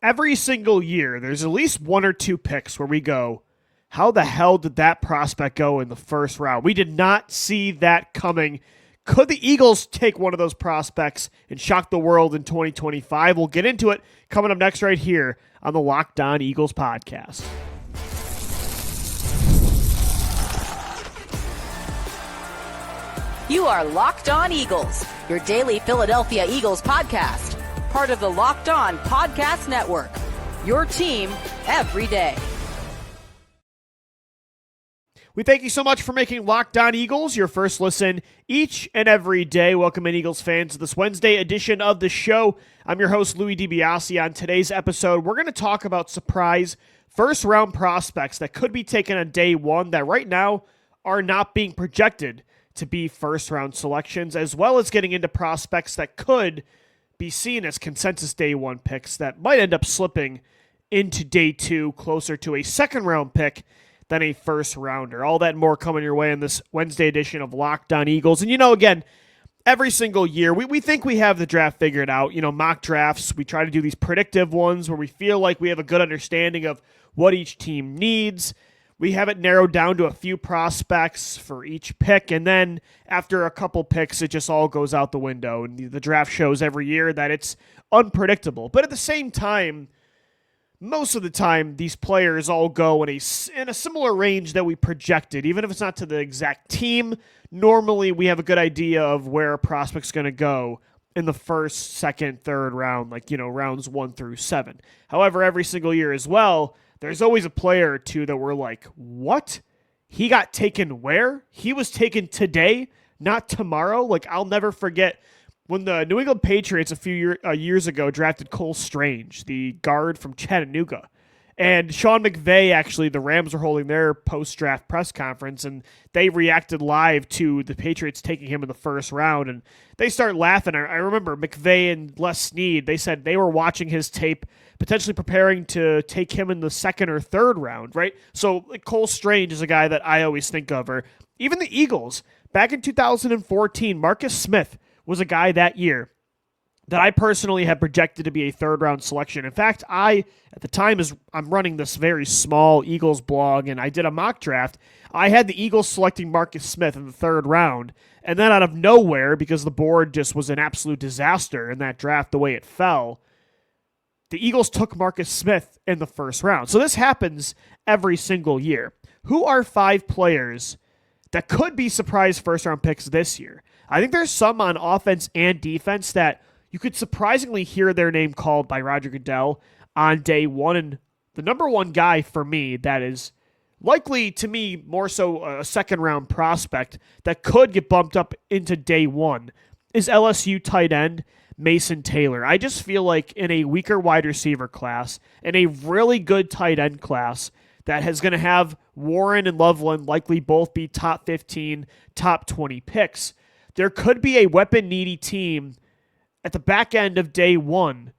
every single year, there's at least one or two picks where we go, how the hell did that prospect go in the first round? We did not see that coming. Could the Eagles take one of those prospects and shock the world in 2025? We'll get into it coming up next right here on the Locked On Eagles podcast. You are Locked On Eagles, your daily Philadelphia Eagles podcast. Part of the Locked On Podcast Network, your team every day. We thank you so much for making Locked On Eagles your first listen each and every day. Welcome in, Eagles fans, to this Wednesday edition of the show. I'm your host, Louis DiBiase. On today's episode, we're going to talk about surprise first-round prospects that could be taken on day one that right now are not being projected to be first-round selections, as well as getting into prospects that could be seen as consensus day one picks that might end up slipping into day two, closer to a second-round pick than a first-rounder. All that and more coming your way in this Wednesday edition of Locked On Eagles. And, again, every single year, we think we have the draft figured out. Mock drafts, we try to do these predictive ones where we feel like we have a good understanding of what each team needs. We have it narrowed down to a few prospects for each pick, and then after a couple picks, it just all goes out the window. And the draft shows every year that it's unpredictable. But at the same time, most of the time, these players all go in a similar range that we projected, even if it's not to the exact team. Normally, we have a good idea of where a prospect's going to go in the first, second, third round, rounds 1 through 7. However, every single year as well, there's always a player or two that we're like, what? He got taken where? He was taken today, not tomorrow? I'll never forget when the New England Patriots a few years ago drafted Cole Strange, the guard from Chattanooga. And Sean McVay, actually, the Rams were holding their post-draft press conference, and they reacted live to the Patriots taking him in the first round, and they started laughing. I remember McVay and Les Snead, they said they were watching his tape, potentially preparing to take him in the second or third round, right? So Cole Strange is a guy that I always think of, or even the Eagles. Back in 2014, Marcus Smith was a guy that year that I personally had projected to be a third-round selection. In fact, at the time, I'm running this very small Eagles blog, and I did a mock draft. I had the Eagles selecting Marcus Smith in the third round, and then out of nowhere, because the board just was an absolute disaster in that draft the way it fell, the Eagles took Marcus Smith in the first round. So this happens every single year. Who are 5 players that could be surprise first-round picks this year? I think there's some on offense and defense that you could surprisingly hear their name called by Roger Goodell on day one. And the number one guy for me that is likely, to me, more so a second-round prospect that could get bumped up into day one is LSU tight end Mason Taylor. I just feel like in a weaker wide receiver class and a really good tight end class that is going to have Warren and Loveland likely both be top 15, top 20 picks, there could be a weapon-needy team at the back end of day one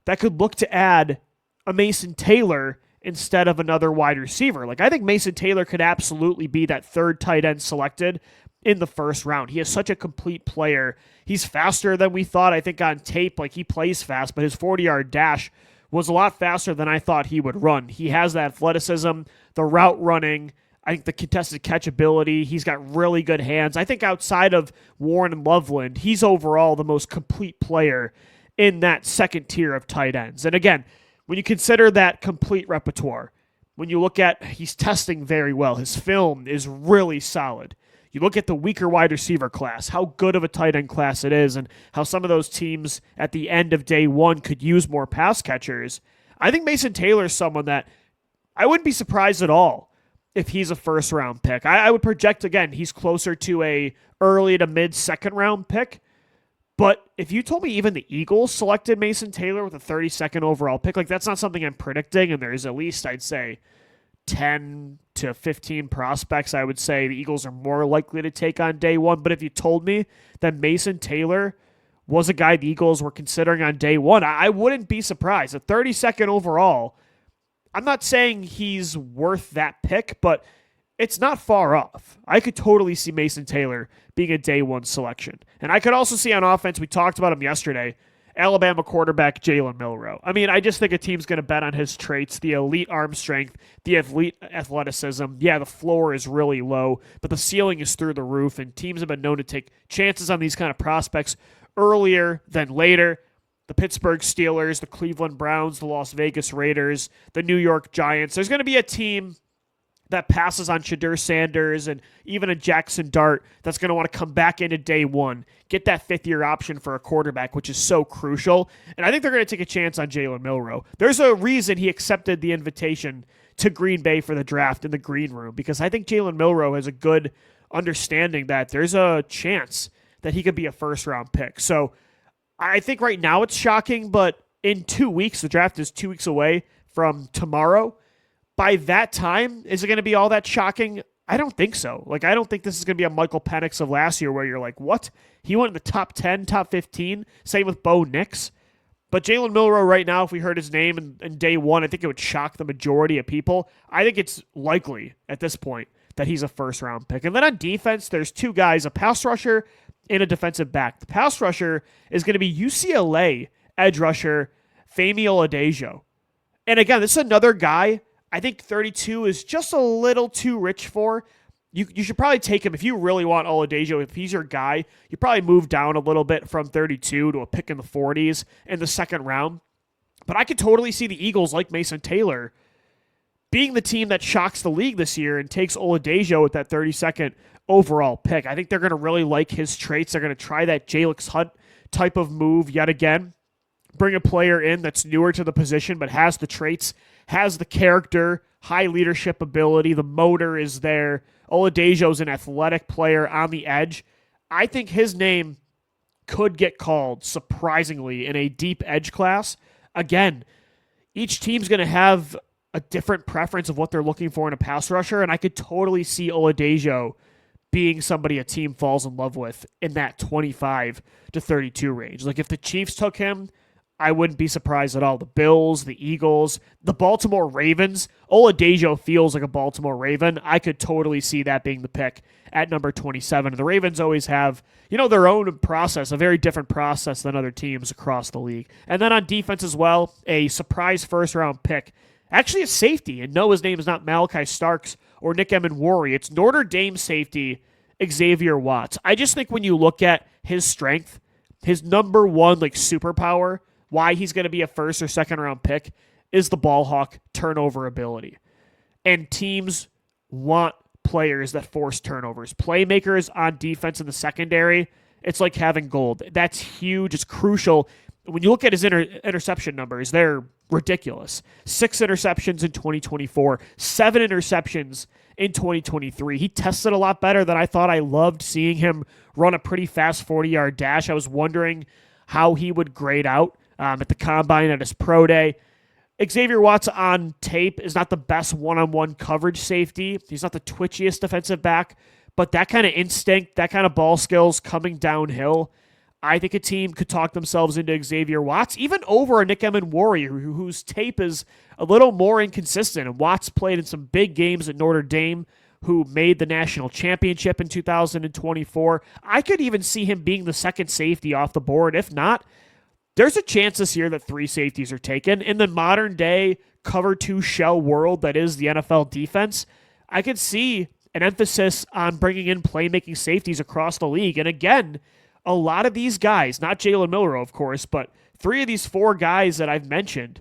that could look to add a Mason Taylor instead of another wide receiver. I think Mason Taylor could absolutely be that third tight end selected in the first round. He is such a complete player. He's faster than we thought. I think on tape, he plays fast, but his 40-yard dash was a lot faster than I thought he would run. He has that athleticism, the route running, I think the contested catch ability. He's got really good hands. I think outside of Warren and Loveland, he's overall the most complete player in that second tier of tight ends. And again, when you consider that complete repertoire, when you look at he's testing very well, his film is really solid. You look at the weaker wide receiver class, how good of a tight end class it is, and how some of those teams at the end of day one could use more pass catchers. I think Mason Taylor is someone that I wouldn't be surprised at all if he's a first-round pick. I would project, again, he's closer to a early to mid-second-round pick. But if you told me even the Eagles selected Mason Taylor with a 32nd overall pick, that's not something I'm predicting, and there's at least, I'd say, 10 to 15 prospects I would say the Eagles are more likely to take on day one. But if you told me that Mason Taylor was a guy the Eagles were considering on day one, I wouldn't be surprised. A 32nd overall, I'm not saying he's worth that pick, but it's not far off. I could totally see Mason Taylor being a day one selection. And I could also see on offense, we talked about him yesterday, Alabama quarterback Jalen Milroe. I mean, I just think a team's going to bet on his traits, the elite arm strength, the elite athleticism. Yeah, the floor is really low, but the ceiling is through the roof, and teams have been known to take chances on these kind of prospects earlier than later. The Pittsburgh Steelers, the Cleveland Browns, the Las Vegas Raiders, the New York Giants. There's going to be a team that passes on Shadur Sanders and even a Jackson Dart that's going to want to come back into day one, get that fifth-year option for a quarterback, which is so crucial. And I think they're going to take a chance on Jalen Milroe. There's a reason he accepted the invitation to Green Bay for the draft in the green room, because I think Jalen Milroe has a good understanding that there's a chance that he could be a first-round pick. So I think right now it's shocking, but in 2 weeks, the draft is 2 weeks away from tomorrow. By that time, is it going to be all that shocking? I don't think so. I don't think this is going to be a Michael Penix of last year where you're like, what? He went in the top 10, top 15? Same with Bo Nix. But Jalen Milroe right now, if we heard his name in day one, I think it would shock the majority of people. I think it's likely at this point that he's a first-round pick. And then on defense, there's two guys, a pass rusher and a defensive back. The pass rusher is going to be UCLA edge rusher Femi Oladejo. And again, this is another guy I think 32 is just a little too rich for. You should probably take him if you really want Oladejo. If he's your guy, you probably move down a little bit from 32 to a pick in the 40s in the second round. But I could totally see the Eagles, like Mason Taylor, being the team that shocks the league this year and takes Oladejo with that 32nd overall pick. I think they're going to really like his traits. They're going to try that Jalen Hunt type of move yet again. Bring a player in that's newer to the position but has the traits, has the character, high leadership ability, the motor is there. Oladejo's an athletic player on the edge. I think his name could get called, surprisingly, in a deep edge class. Again, each team's going to have a different preference of what they're looking for in a pass rusher, and I could totally see Oladejo being somebody a team falls in love with in that 25 to 32 range. If the Chiefs took him, I wouldn't be surprised at all. The Bills, the Eagles, the Baltimore Ravens. Oladejo feels like a Baltimore Raven. I could totally see that being the pick at number 27. The Ravens always have, their own process, a very different process than other teams across the league. And then on defense as well, a surprise first-round pick. Actually a safety, and no, his name is not Malachi Starks or Nick Emenwari. It's Notre Dame safety Xavier Watts. I just think when you look at his strength, his number one superpower, why he's going to be a first or second round pick, is the ball hawk turnover ability. And teams want players that force turnovers. Playmakers on defense in the secondary, it's like having gold. That's huge. It's crucial. When you look at his interception numbers, they're ridiculous. 6 interceptions in 2024, 7 interceptions in 2023. He tested a lot better than I thought. I loved seeing him run a pretty fast 40-yard dash. I was wondering how he would grade out at the combine at his pro day. Xavier Watts on tape is not the best one-on-one coverage safety. He's not the twitchiest defensive back, but that kind of instinct, that kind of ball skills coming downhill, I think a team could talk themselves into Xavier Watts, even over a Nick Emenwari, whose tape is a little more inconsistent. And Watts played in some big games at Notre Dame, who made the national championship in 2024. I could even see him being the second safety off the board. If not, there's a chance this year that 3 safeties are taken. In the modern day cover 2 shell world that is the NFL defense, I could see an emphasis on bringing in playmaking safeties across the league. And again, a lot of these guys, not Jalen Milroe, of course, but 3 of these 4 guys that I've mentioned,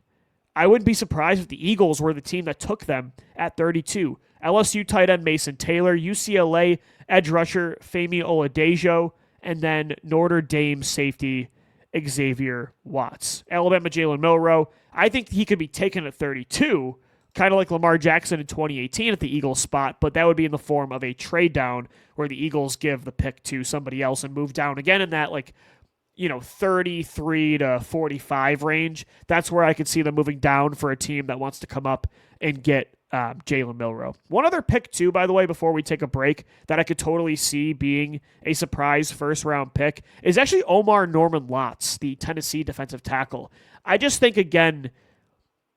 I wouldn't be surprised if the Eagles were the team that took them at 32. LSU tight end Mason Taylor, UCLA edge rusher Femi Oladejo, and then Notre Dame safety Xavier Watts. Alabama Jalen Milroe, I think he could be taken at 32, kind of like Lamar Jackson in 2018 at the Eagles spot, but that would be in the form of a trade down where the Eagles give the pick to somebody else and move down again in that 33 to 45 range. That's where I could see them moving down for a team that wants to come up and get Jalen Milroe. One other pick too, by the way, before we take a break, that I could totally see being a surprise first-round pick is actually Omar Norman Lotz, the Tennessee defensive tackle. I just think, again,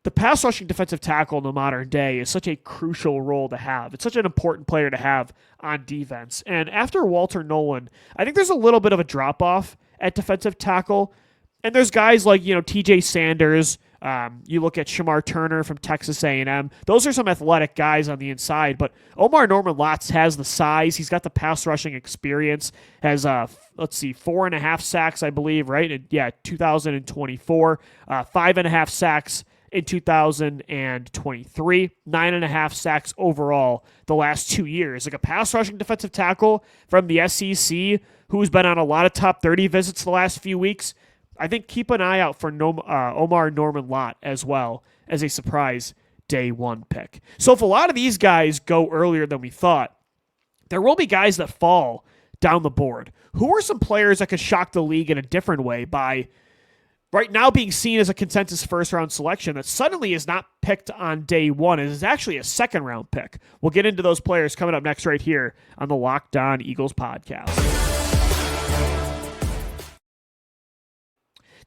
the pass rushing defensive tackle in the modern day is such a crucial role to have. It's such an important player to have on defense. And after Walter Nolan, I think there's a little bit of a drop-off at defensive tackle. And there's guys like, TJ Sanders. You look at Shamar Turner from Texas A&M. Those are some athletic guys on the inside, but Omar Norman-Lott has the size. He's got the pass rushing experience. Has 4.5 sacks, I believe, right? And 2024, 5.5 sacks in 2023, 9.5 sacks overall the last 2 years. Like a pass rushing defensive tackle from the SEC who's been on a lot of top 30 visits the last few weeks. I think keep an eye out for Omar Norman-Lott as well as a surprise day one pick. So if a lot of these guys go earlier than we thought, there will be guys that fall down the board. Who are some players that could shock the league in a different way by right now being seen as a consensus first-round selection that suddenly is not picked on day one and is actually a second-round pick? We'll get into those players coming up next right here on the Locked On Eagles podcast.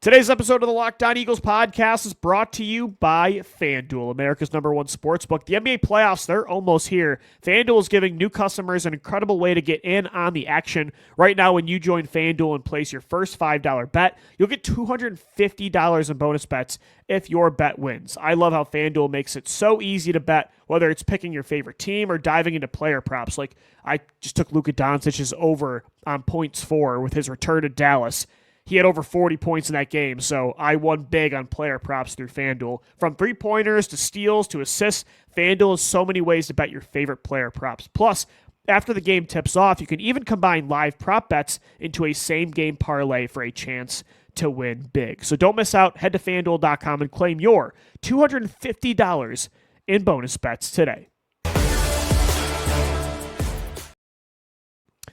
Today's episode of the Locked On Eagles podcast is brought to you by FanDuel, America's #1 sportsbook. The NBA playoffs, they're almost here. FanDuel is giving new customers an incredible way to get in on the action. Right now, when you join FanDuel and place your first $5 bet, you'll get $250 in bonus bets if your bet wins. I love how FanDuel makes it so easy to bet, whether it's picking your favorite team or diving into player props. Like, I just took Luka Doncic's over on points 4 with his return to Dallas. He had over 40 points in that game, so I won big on player props through FanDuel. From three-pointers to steals to assists, FanDuel has so many ways to bet your favorite player props. Plus, after the game tips off, you can even combine live prop bets into a same-game parlay for a chance to win big. So don't miss out. Head to FanDuel.com and claim your $250 in bonus bets today.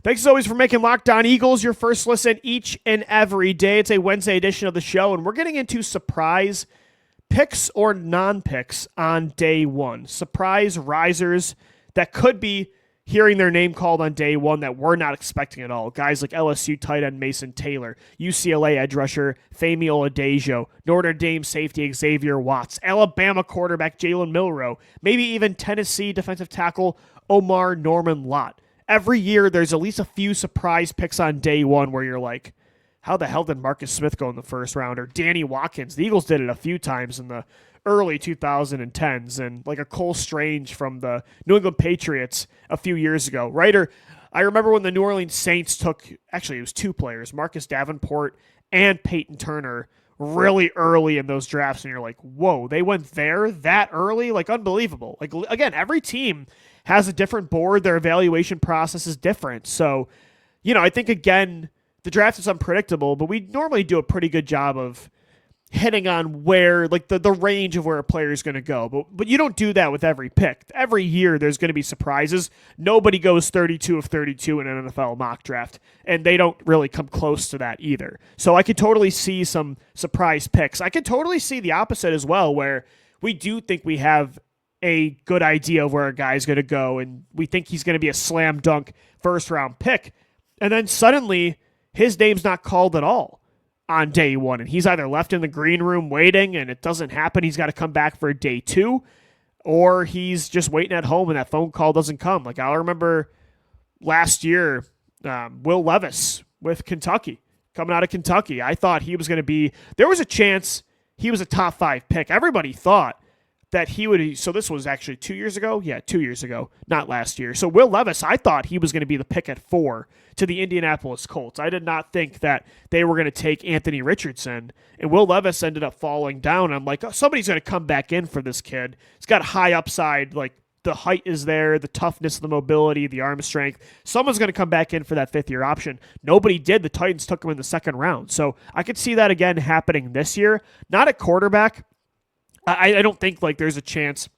Thanks as always for making Locked On Eagles your first listen each and every day. It's a Wednesday edition of the show, and we're getting into surprise picks or non-picks on day one. Surprise risers that could be hearing their name called on day one that we're not expecting at all. Guys like LSU tight end Mason Taylor, UCLA edge rusher Femi Oladejo, Notre Dame safety Xavier Watts, Alabama quarterback Jalen Milroe, maybe even Tennessee defensive tackle Omar Norman-Lott. Every year, there's at least a few surprise picks on day one where you're like, how the hell did Marcus Smith go in the first round? Or Danny Watkins. The Eagles did it a few times in the early 2010s. And like a Cole Strange from the New England Patriots a few years ago, right? Or I remember when the New Orleans Saints took, actually it was two players, Marcus Davenport and Peyton Turner, really early in those drafts. And you're like, whoa, they went there that early? Like unbelievable. Like again, every team has a different board. Their evaluation process is different. So, I think, again, the draft is unpredictable, but we normally do a pretty good job of hitting on where, like, the range of where a player is going to go. But you don't do that with every pick. Every year there's going to be surprises. Nobody goes 32 of 32 in an NFL mock draft, and they don't really come close to that either. So I could totally see some surprise picks. I could totally see the opposite as well, where we do think we have a good idea of where a guy's going to go, and we think he's going to be a slam dunk first-round pick, and then suddenly his name's not called at all on day one, and he's either left in the green room waiting, and it doesn't happen, he's got to come back for day two, or he's just waiting at home, and that phone call doesn't come. Like, I remember last year, Will Levis with Kentucky, coming out of Kentucky. I thought he was going to be, there was a chance he was a top 5 pick. Everybody thought that he would, so this was actually 2 years ago? Yeah, 2 years ago, not last year. So Will Levis, I thought he was going to be the pick at 4 to the Indianapolis Colts. I did not think that they were going to take Anthony Richardson, and Will Levis ended up falling down. I'm like, oh, somebody's going to come back in for this kid. He's got high upside, like the height is there, the toughness, the mobility, the arm strength. Someone's going to come back in for that 5th-year option. Nobody did. The Titans took him in the 2nd round. So I could see that again happening this year. Not at quarterback. I don't think like there's a chance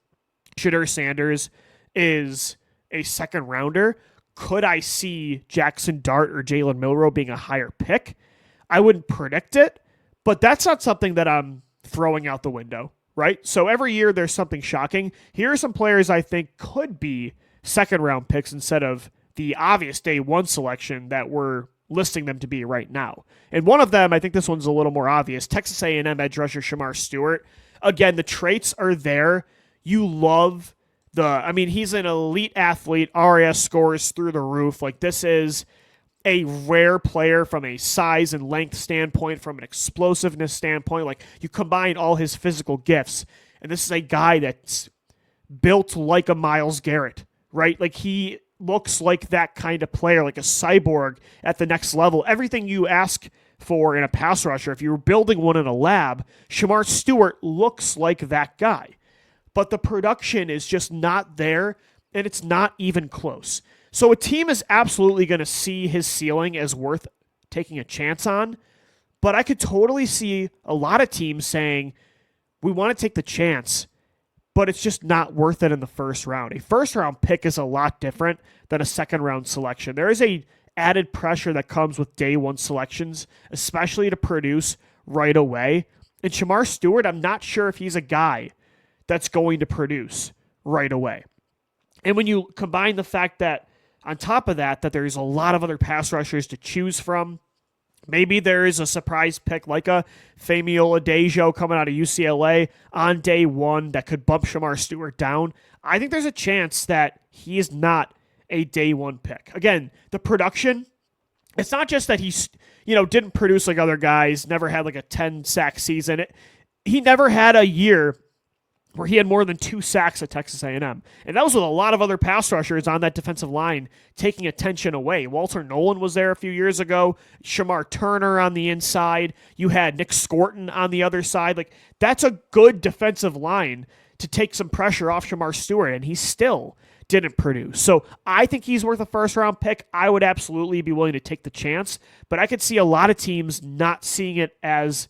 Shedeur Sanders is a 2nd rounder. Could I see Jackson Dart or Jalen Milroe being a higher pick? I wouldn't predict it, but that's not something that I'm throwing out the window, right? So every year there's something shocking. Here are some players I think could be 2nd-round picks instead of the obvious day one selection that we're listing them to be right now. And one of them, I think this one's a little more obvious, Texas A&M edge rusher Shamar Stewart. Again, the traits are there. You love he's an elite athlete. RAS scores through the roof. Like, this is a rare player from a size and length standpoint, from an explosiveness standpoint. Like, you combine all his physical gifts, and this is a guy that's built like a Myles Garrett, right? Like, he looks like that kind of player, like a cyborg at the next level. Everything you ask for in a pass rusher, if you were building one in a lab, Shamar Stewart looks like that guy. But the production is just not there, and it's not even close. So a team is absolutely going to see his ceiling as worth taking a chance on, but I could totally see a lot of teams saying, we want to take the chance, but it's just not worth it in the first round. A first-round pick is a lot different than a second-round selection. There is a added pressure that comes with day one selections, especially to produce right away. And Shamar Stewart, I'm not sure if he's a guy that's going to produce right away. And when you combine the fact that, on top of that, that there's a lot of other pass rushers to choose from, maybe there is a surprise pick like a Famio Adejo coming out of UCLA on day one that could bump Shamar Stewart down. I think there's a chance that he is not a day one pick. Again, the production, it's not just that he's, didn't produce like other guys, never had like a 10-sack season. He never had a year where he had more than 2 sacks at Texas A&M. And that was with a lot of other pass rushers on that defensive line taking attention away. Walter Nolan was there a few years ago. Shamar Turner on the inside. You had Nick Scorton on the other side. Like, that's a good defensive line to take some pressure off Shamar Stewart, and he still didn't produce. So I think he's worth a first-round pick. I would absolutely be willing to take the chance, but I could see a lot of teams not seeing it as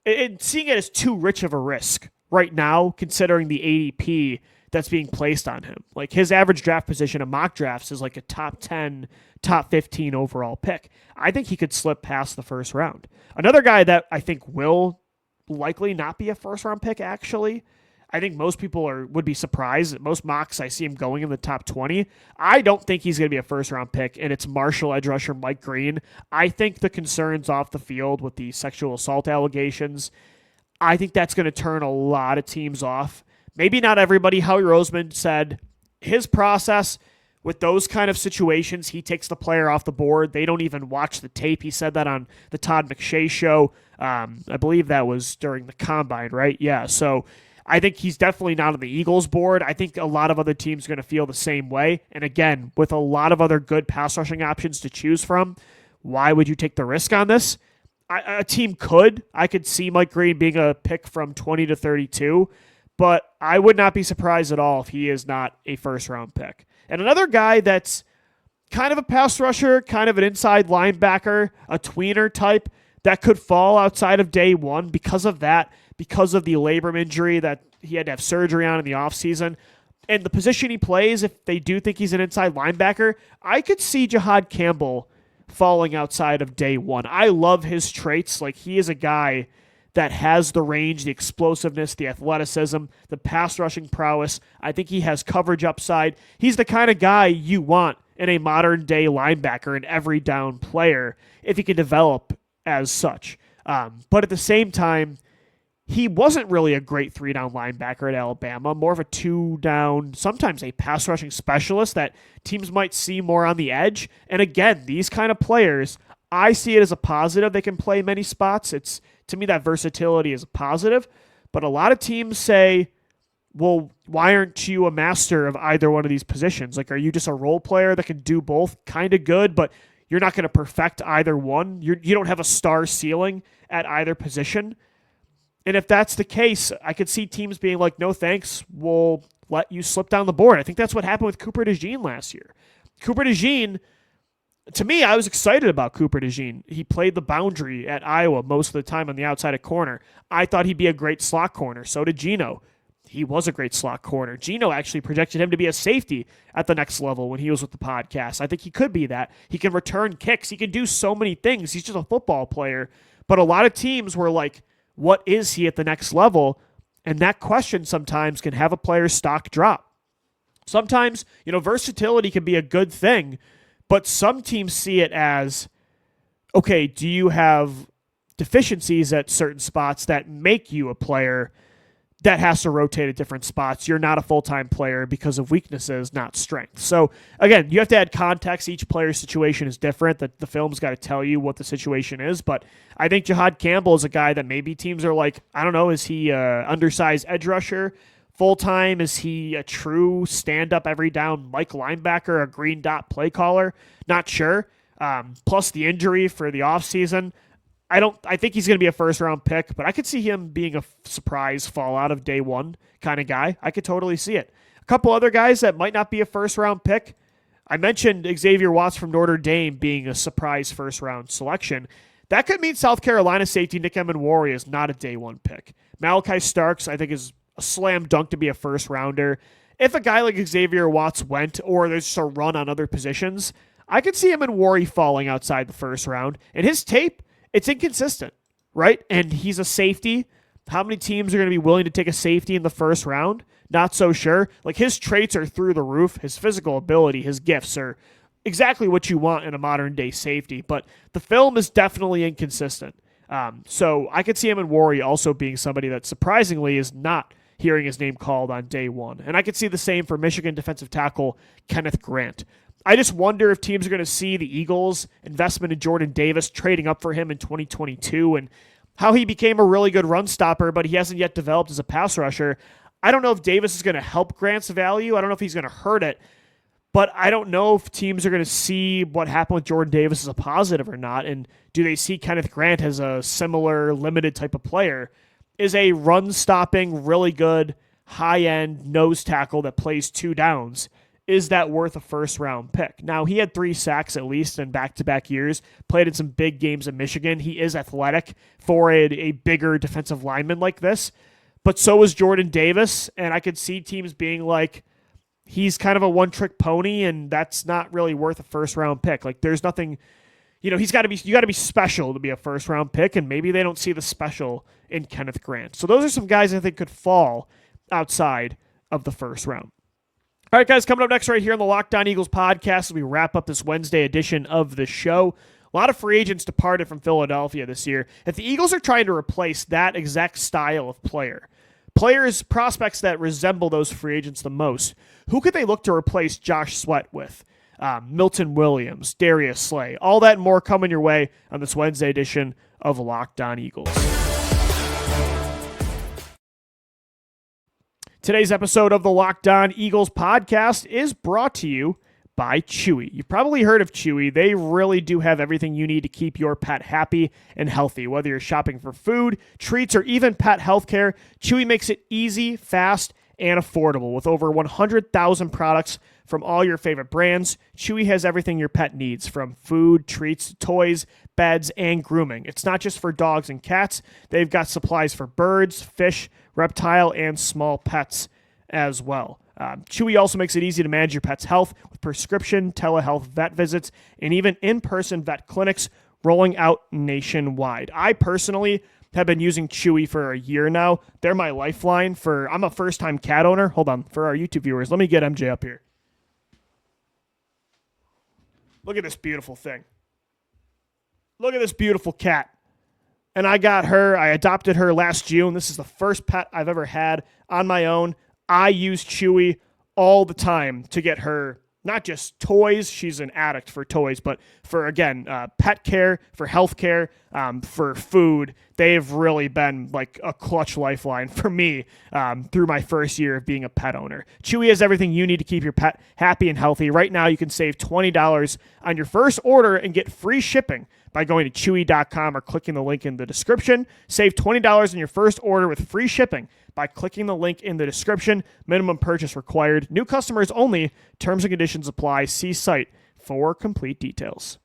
too rich of a risk right now, considering the ADP that's being placed on him. Like, his average draft position in mock drafts is like a top 10, top 15 overall pick. I think he could slip past the first round. Another guy that I think will likely not be a first-round pick, actually, I think most people would be surprised. At most mocks, I see him going in the top 20. I don't think he's going to be a first-round pick, and it's Marshall edge rusher Mike Green. I think the concerns off the field with the sexual assault allegations, I think that's going to turn a lot of teams off. Maybe not everybody. Howie Roseman said his process with those kind of situations, he takes the player off the board. They don't even watch the tape. He said that on the Todd McShay show. I believe that was during the Combine, right? Yeah, so I think he's definitely not on the Eagles board. I think a lot of other teams are going to feel the same way. And again, with a lot of other good pass rushing options to choose from, why would you take the risk on this? A team could. I could see Mike Green being a pick from 20 to 32, but I would not be surprised at all if he is not a first-round pick. And another guy that's kind of a pass rusher, kind of an inside linebacker, a tweener type, that could fall outside of day one because of that, because of the labrum injury that he had to have surgery on in the offseason. And the position he plays, if they do think he's an inside linebacker, I could see Jahad Campbell falling outside of day one. I love his traits. Like, he is a guy that has the range, the explosiveness, the athleticism, the pass rushing prowess. I think he has coverage upside. He's the kind of guy you want in a modern day linebacker, an every down player, if he can develop as such. But at the same time, he wasn't really a great 3-down linebacker at Alabama, more of a 2-down, sometimes a pass rushing specialist that teams might see more on the edge. And again, these kind of players, I see it as a positive. They can play many spots. It's, to me, that versatility is a positive. But a lot of teams say, well, why aren't you a master of either one of these positions? Like, are you just a role player that can do both kind of good, but you're not going to perfect either one? You don't have a star ceiling at either position. And if that's the case, I could see teams being like, no thanks, we'll let you slip down the board. I think that's what happened with Cooper DeJean last year. Cooper DeJean, to me, I was excited about Cooper DeJean. He played the boundary at Iowa most of the time on the outside of corner. I thought he'd be a great slot corner. So did Geno. He was a great slot corner. Geno actually projected him to be a safety at the next level when he was with the podcast. I think he could be that. He can return kicks. He can do so many things. He's just a football player. But a lot of teams were like, what is he at the next level? And that question sometimes can have a player's stock drop. Sometimes, versatility can be a good thing, but some teams see it as, okay, do you have deficiencies at certain spots that make you a player that has to rotate at different spots. You're not a full-time player because of weaknesses, not strength. So, again, you have to add context. Each player's situation is different. The film's got to tell you what the situation is. But I think Jahad Campbell is a guy that maybe teams are like, I don't know, is he an undersized edge rusher full-time? Is he a true stand-up every down Mike linebacker, a green dot play caller? Not sure. Plus the injury for the offseason. I think he's going to be a first-round pick, but I could see him being a surprise fallout of day one kind of guy. I could totally see it. A couple other guys that might not be a first-round pick. I mentioned Xavier Watts from Notre Dame being a surprise first-round selection. That could mean South Carolina safety Nick Emenwari is not a day one pick. Malachi Starks, I think, is a slam dunk to be a first-rounder. If a guy like Xavier Watts went, or there's just a run on other positions, I could see Emenwari falling outside the first round. And his tape, it's inconsistent, right? And he's a safety. How many teams are going to be willing to take a safety in the first round? Not so sure. Like, his traits are through the roof. His physical ability, his gifts are exactly what you want in a modern-day safety. But the film is definitely inconsistent. So I could see Emenwari also being somebody that surprisingly is not hearing his name called on day one. And I could see the same for Michigan defensive tackle Kenneth Grant. I just wonder if teams are going to see the Eagles' investment in Jordan Davis trading up for him in 2022 and how he became a really good run stopper, but he hasn't yet developed as a pass rusher. I don't know if Davis is going to help Grant's value. I don't know if he's going to hurt it, but I don't know if teams are going to see what happened with Jordan Davis as a positive or not, and do they see Kenneth Grant as a similar limited type of player? Is a run-stopping, really good, high-end nose tackle that plays two downs, is that worth a first-round pick? Now, he had 3 sacks at least in back-to-back years, played in some big games in Michigan. He is athletic for a bigger defensive lineman like this, but so is Jordan Davis, and I could see teams being like, he's kind of a one-trick pony, and that's not really worth a first-round pick. Like, there's nothing, you got to be special to be a first-round pick, and maybe they don't see the special in Kenneth Grant. So those are some guys I think could fall outside of the first round. All right, guys, coming up next right here on the Locked On Eagles podcast as we wrap up this Wednesday edition of the show. A lot of free agents departed from Philadelphia this year. If the Eagles are trying to replace that exact style of players, prospects that resemble those free agents the most, who could they look to replace Josh Sweat with? Milton Williams, Darius Slay, all that and more coming your way on this Wednesday edition of Locked On Eagles. Today's episode of the Locked On Eagles podcast is brought to you by Chewy. You've probably heard of Chewy. They really do have everything you need to keep your pet happy and healthy. Whether you're shopping for food, treats, or even pet healthcare, Chewy makes it easy, fast, and affordable. With over 100,000 products from all your favorite brands, Chewy has everything your pet needs, from food, treats, toys, beds, and grooming. It's not just for dogs and cats. They've got supplies for birds, fish, reptile, and small pets as well. Chewy also makes it easy to manage your pet's health with prescription, telehealth vet visits, and even in-person vet clinics rolling out nationwide. I personally have been using Chewy for a year now. They're my lifeline I'm a first-time cat owner. Hold on, for our YouTube viewers, let me get MJ up here. Look at this beautiful thing. Look at this beautiful cat. And I adopted her last June. This is the first pet I've ever had on my own. I use Chewy all the time to get her not just toys, she's an addict for toys, but for, again, pet care, for health care, for food. They've really been like a clutch lifeline for me through my first year of being a pet owner. Chewy has everything you need to keep your pet happy and healthy. Right now, you can save $20 on your first order and get free shipping by going to Chewy.com or clicking the link in the description. Save $20 on your first order with free shipping by clicking the link in the description. Minimum purchase required. New customers only. Terms and conditions apply. See site for complete details.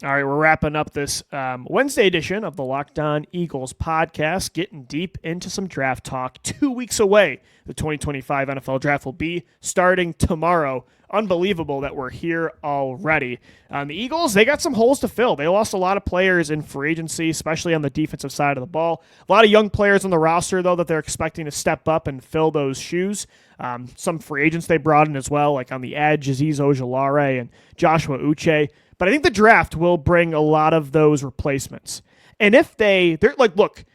All right, we're wrapping up this Wednesday edition of the Locked On Eagles podcast, getting deep into some draft talk. 2 weeks away, the 2025 NFL Draft will be starting tomorrow. Unbelievable that we're here already. The Eagles, they got some holes to fill. They lost a lot of players in free agency, especially on the defensive side of the ball. A lot of young players on the roster, though, that they're expecting to step up and fill those shoes. Some free agents they brought in as well, like on the edge, Azeez Ojulari and Joshua Uche. But I think the draft will bring a lot of those replacements. And if they're like, look,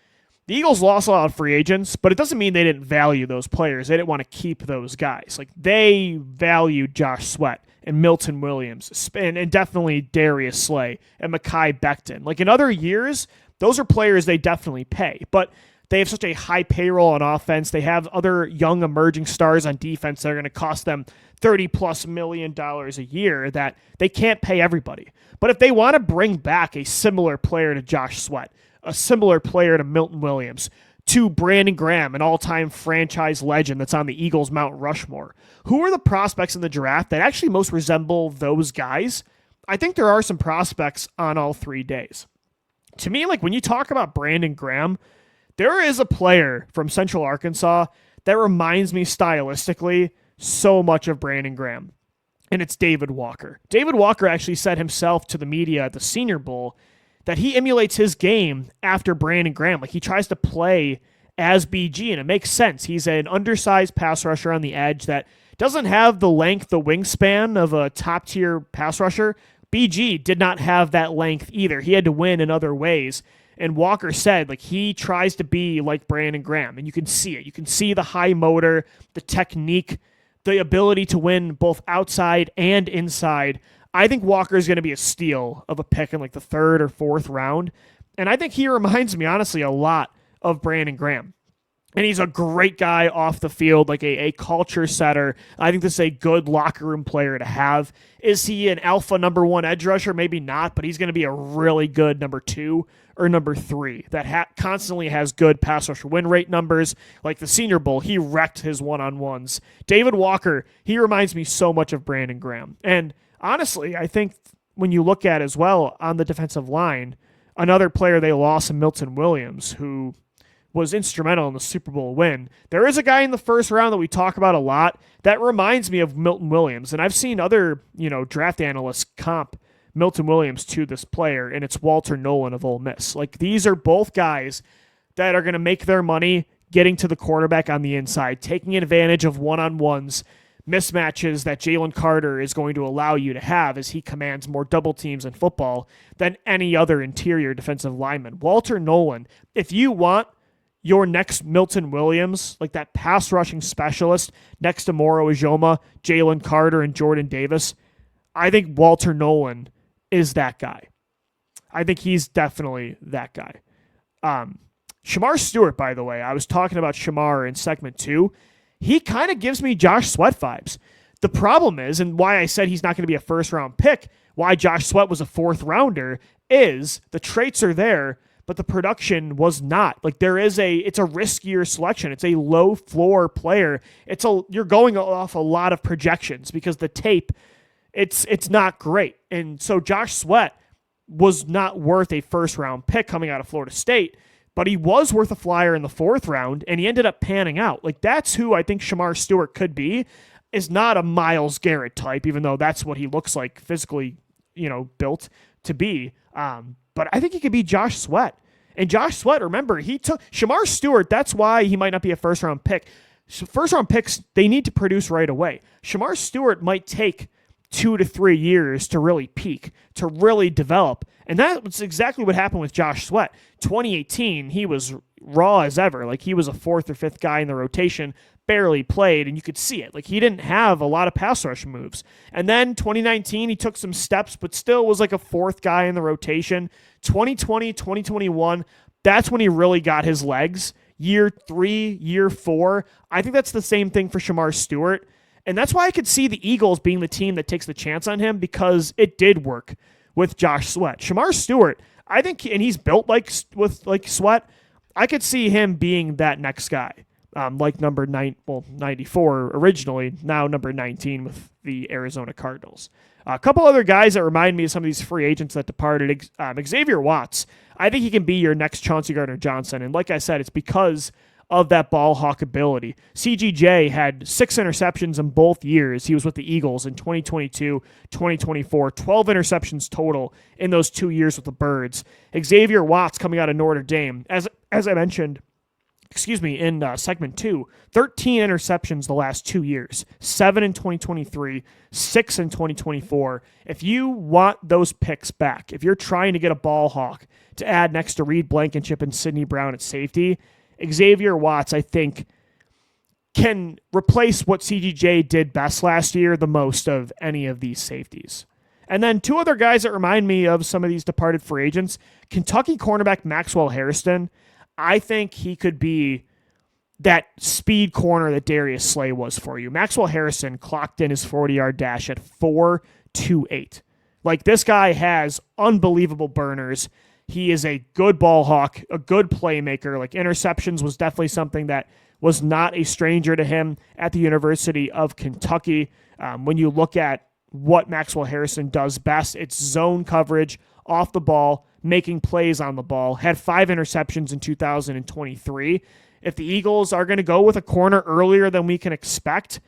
the Eagles lost a lot of free agents, but it doesn't mean they didn't value those players. They didn't want to keep those guys. Like, they valued Josh Sweat and Milton Williams and definitely Darius Slay and Mekhi Becton. Like, in other years, those are players they definitely pay. But they have such a high payroll on offense. They have other young emerging stars on defense that are going to cost them $30+ million a year that they can't pay everybody. But if they want to bring back a similar player to Josh Sweat, a similar player to Milton Williams, to Brandon Graham, an all-time franchise legend that's on the Eagles' Mount Rushmore, who are the prospects in the draft that actually most resemble those guys? I think there are some prospects on all 3 days. To me, like when you talk about Brandon Graham, there is a player from Central Arkansas that reminds me stylistically so much of Brandon Graham, and it's David Walker. David Walker actually said himself to the media at the Senior Bowl that he emulates his game after Brandon Graham. Like, he tries to play as BG, and it makes sense. He's an undersized pass rusher on the edge that doesn't have the length, the wingspan of a top-tier pass rusher. BG did not have that length either. He had to win in other ways. And Walker said, like, he tries to be like Brandon Graham, and you can see it. You can see the high motor, the technique, the ability to win both outside and inside. I think Walker is going to be a steal of a pick in like the 3rd or 4th round. And I think he reminds me, honestly, a lot of Brandon Graham. And he's a great guy off the field, like a culture setter. I think this is a good locker room player to have. Is he an alpha number 1 edge rusher? Maybe not, but he's going to be a really good number 2 or number 3 that constantly has good pass rusher win rate numbers. Like the Senior Bowl, he wrecked his one-on-ones. David Walker, he reminds me so much of Brandon Graham. And honestly, I think when you look at as well on the defensive line, another player they lost in Milton Williams, who was instrumental in the Super Bowl win. There is a guy in the first round that we talk about a lot that reminds me of Milton Williams, and I've seen other, draft analysts comp Milton Williams to this player, and it's Walter Nolan of Ole Miss. Like, these are both guys that are going to make their money getting to the quarterback on the inside, taking advantage of one-on-ones, mismatches that Jalen Carter is going to allow you to have as he commands more double teams in football than any other interior defensive lineman. Walter Nolan, if you want your next Milton Williams, like that pass rushing specialist next to Moro Ijoma, Jalen Carter, and Jordan Davis, I think Walter Nolan is that guy. I think he's definitely that guy. Shamar Stewart, by the way, I was talking about Shamar in segment 2. He kind of gives me Josh Sweat vibes. The problem is, and why I said he's not going to be a first-round pick, why Josh Sweat was a 4th rounder, is the traits are there, but the production was not. Like, it's a riskier selection. It's a low floor player. You're going off a lot of projections because the tape, it's not great. And so Josh Sweat was not worth a first-round pick coming out of Florida State, but he was worth a flyer in the 4th round, and he ended up panning out. Like, that's who I think Shamar Stewart could be, is not a Myles Garrett type, even though that's what he looks like physically, built to be. But I think he could be Josh Sweat. And Josh Sweat, remember, he took Shamar Stewart. That's why he might not be a first-round pick. First-round picks, they need to produce right away. Shamar Stewart might take 2 to 3 years to really peak, to really develop. And that's exactly what happened with Josh Sweat. 2018, he was raw as ever. Like, he was a 4th or 5th guy in the rotation, barely played, and you could see it. Like, he didn't have a lot of pass rush moves. And then 2019, he took some steps, but still was like a 4th guy in the rotation. 2020, 2021, that's when he really got his legs. Year 3, year 4, I think that's the same thing for Shamar Stewart. And that's why I could see the Eagles being the team that takes the chance on him, because it did work with Josh Sweat. Shamar Stewart, I think, and he's built like Sweat, I could see him being that next guy. Like number 94 originally, now number 19 with the Arizona Cardinals. A couple other guys that remind me of some of these free agents that departed. Xavier Watts, I think he can be your next Chauncey Gardner-Johnson. And like I said, it's because of that ball hawk ability. CGJ had 6 interceptions in both years. He was with the Eagles in 2022, 2024, 12 interceptions total in those 2 years with the Birds. Xavier Watts coming out of Notre Dame, as I mentioned, in segment 2, 13 interceptions the last 2 years, 7 in 2023, 6 in 2024. If you want those picks back, if you're trying to get a ball hawk to add next to Reed Blankenship and Sidney Brown at safety, Xavier Watts, I think, can replace what CGJ did best last year the most of any of these safeties. And then 2 other guys that remind me of some of these departed free agents, Kentucky cornerback Maxwell Harrison. I think he could be that speed corner that Darius Slay was for you. Maxwell Harrison clocked in his 40-yard dash at 4.28. Like, this guy has unbelievable burners. He is a good ball hawk, a good playmaker. Like, interceptions was definitely something that was not a stranger to him at the University of Kentucky. When you look at what Maxwell Harrison does best, it's zone coverage, off the ball, making plays on the ball. Had 5 interceptions in 2023. If the Eagles are going to go with a corner earlier than we can expect,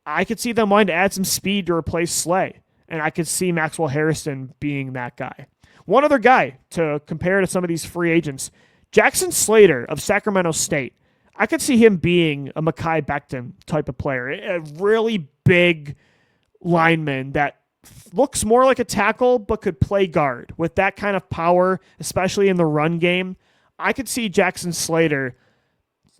I could see them wanting to add some speed to replace Slay. And I could see Maxwell Harrison being that guy. One other guy to compare to some of these free agents, Jackson Slater of Sacramento State. I could see him being a Mekhi Becton type of player. A really big lineman that looks more like a tackle but could play guard with that kind of power, especially in the run game. I could see Jackson Slater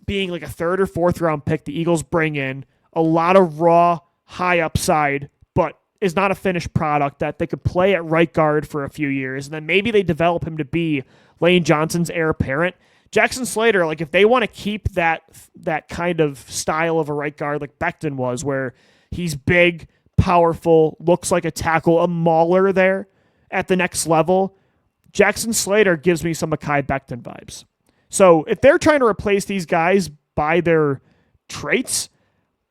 being like a 3rd or 4th round pick the Eagles bring in. A lot of raw, high upside, but is not a finished product that they could play at right guard for a few years. And then maybe they develop him to be Lane Johnson's heir apparent. Jackson Slater, like, if they want to keep that kind of style of a right guard like Becton was, where he's big, powerful, looks like a tackle, a mauler there at the next level, Jackson Slater gives me some Mekhi Becton vibes. So if they're trying to replace these guys by their traits,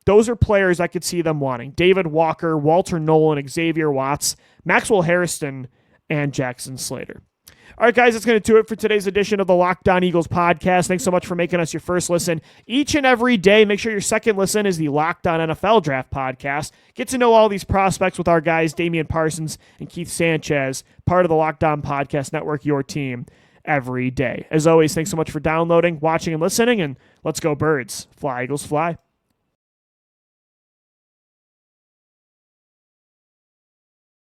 those are players I could see them wanting. David Walker, Walter Nolan, Xavier Watts, Maxwell Harrison, and Jackson Slater. All right, guys, that's going to do it for today's edition of the Locked On Eagles podcast. Thanks so much for making us your first listen each and every day. Make sure your second listen is the Locked On NFL Draft podcast. Get to know all these prospects with our guys, Damian Parsons and Keith Sanchez, part of the Locked On Podcast Network, your team every day. As always, thanks so much for downloading, watching, and listening, and let's go Birds. Fly, Eagles, fly.